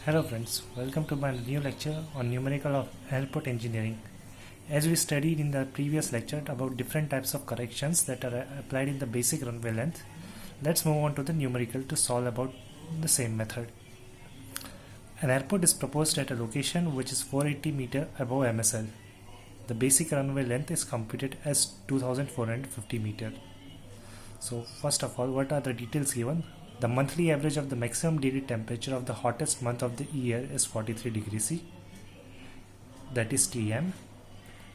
Hello friends, welcome to my new lecture on numerical of airport engineering. As we studied in the previous lecture about different types of corrections that are applied in the basic runway length, let's move on to the numerical to solve about the same method. An airport is proposed at a location which is 480 meter above MSL. The basic runway length is computed as 2450 meter. So first of all, what are the details given? The monthly average of the maximum daily temperature of the hottest month of the year is 43 degrees C, that is Tm,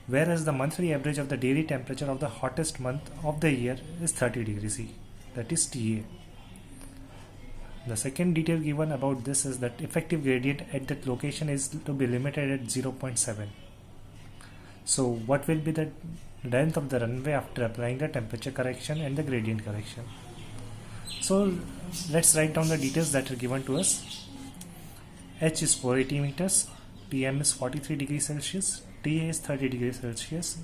whereas the monthly average of the daily temperature of the hottest month of the year is 30 degrees C, that is Ta. The second detail given about this is that effective gradient at that location is to be limited at 0.7. So what will be the length of the runway after applying the temperature correction and the gradient correction? So let's write down the details that are given to us. H is 480 meters, Tm is 43 degrees Celsius, Ta is 30 degrees Celsius,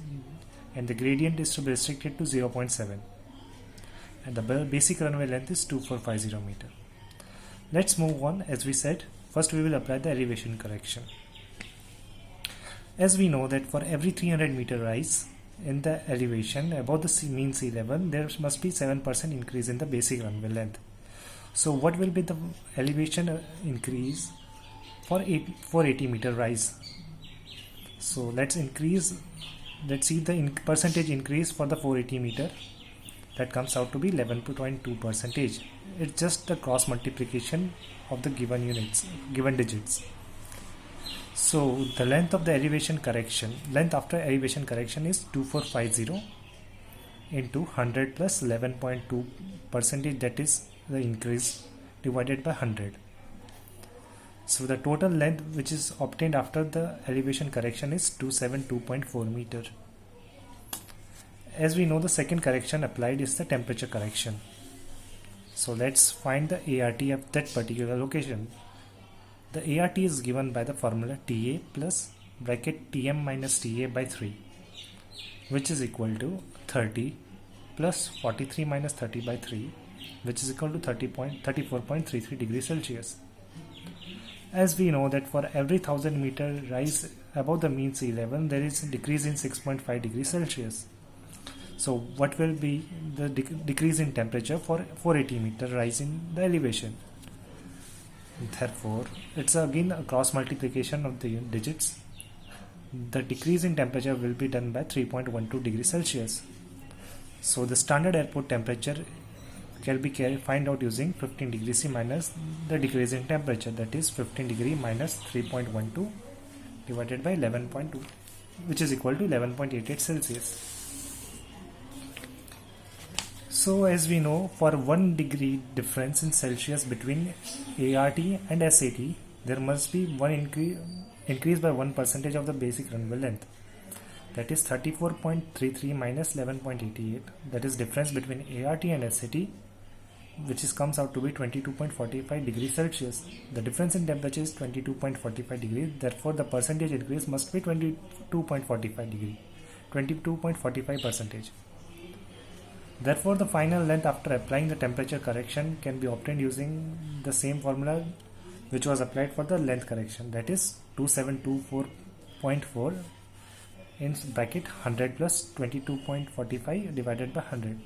and the gradient is to be restricted to 0.7. And the basic runway length is 2450 meter. Let's move on. As we said, first we will apply the elevation correction. As we know that for every 300 meter rise in the elevation above the mean sea level, there must be 7% increase in the basic runway length. So what will be the elevation increase for 480 meter rise? So let's see the percentage increase for the 480 meter. That comes out to be 11.2%. It's just the cross multiplication of the given digits. So the length of the elevation correction, length after elevation correction is 2450 into 100 plus 11.2%, that is the increase, divided by 100. So the total length which is obtained after the elevation correction is 272.4 meter. As we know, the second correction applied is the temperature correction. So let's find the ART of that particular location. The ART is given by the formula Ta plus bracket Tm minus Ta by 3, which is equal to 30 plus 43 minus 30 by 3, which is equal to 34.33 degrees Celsius. As we know that for every 1000 meter rise above the mean sea level, there is a decrease in 6.5 degrees Celsius. So what will be the decrease in temperature for 480 meter rise in the elevation? Therefore, it's again a cross multiplication of the digits. The decrease in temperature will be done by 3.12 degrees Celsius. So the standard airport temperature can be find out using 15 degrees C minus the decrease in temperature, that is 15 degree minus 3.12 divided by 11.2, which is equal to 11.88 Celsius. So as we know, for 1 degree difference in Celsius between ART and SAT, there must be one increase by 1% of the basic runway length. That is 34.33 minus 11.88. That is difference between ART and SAT, which comes out to be 22.45 degrees Celsius. The difference in temperature is 22.45 degrees. Therefore, the percentage increase must be 22.45%. Therefore, the final length after applying the temperature correction can be obtained using the same formula which was applied for the length correction, that is 2724.4 in bracket 100 plus 22.45 divided by 100.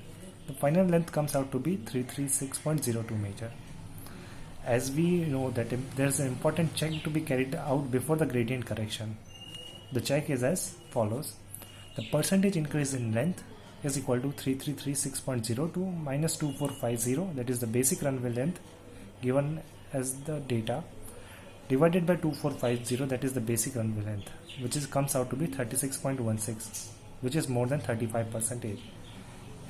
The final length comes out to be 336.02 meter. As we know that there is an important check to be carried out before the gradient correction. The check is as follows. The percentage increase in length is equal to 3336.02 minus 2450, that is the basic runway length given as the data, divided by 2450, that is the basic runway length, which comes out to be 36.16, which is more than 35%.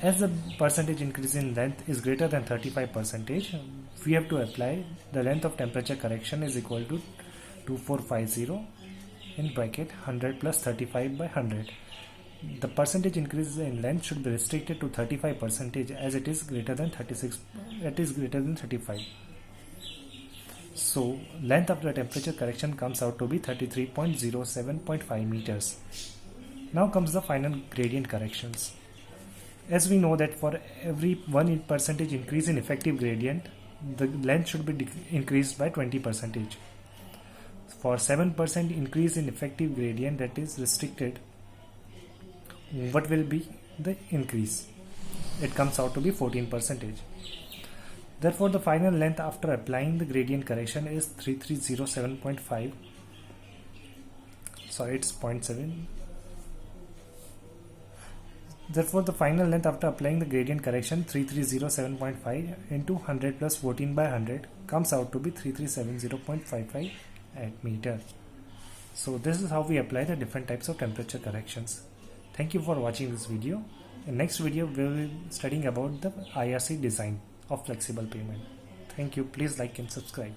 As the percentage increase in length is greater than 35%, we have to apply the length of temperature correction is equal to 2450 in bracket 100 plus 35 by 100. The percentage increase in length should be restricted to 35% as it is greater than 35. So length of the temperature correction comes out to be 33.07.5 meters. Now comes the final gradient corrections. As we know that for every 1% increase in effective gradient, the length should be increased by 20%. For 7% increase in effective gradient that is restricted, what will be the increase? It comes out to be 14%. Therefore, the final length after applying the gradient correction is 3307.5. Sorry, it's 0.7. Therefore, the final length after applying the gradient correction 3307.5 into 100 plus 14 by 100 comes out to be 3370.55 meter. So this is how we apply the different types of temperature corrections. Thank you for watching this video. In next video we will be studying about the IRC design of flexible pavement. Thank you. Please like and subscribe.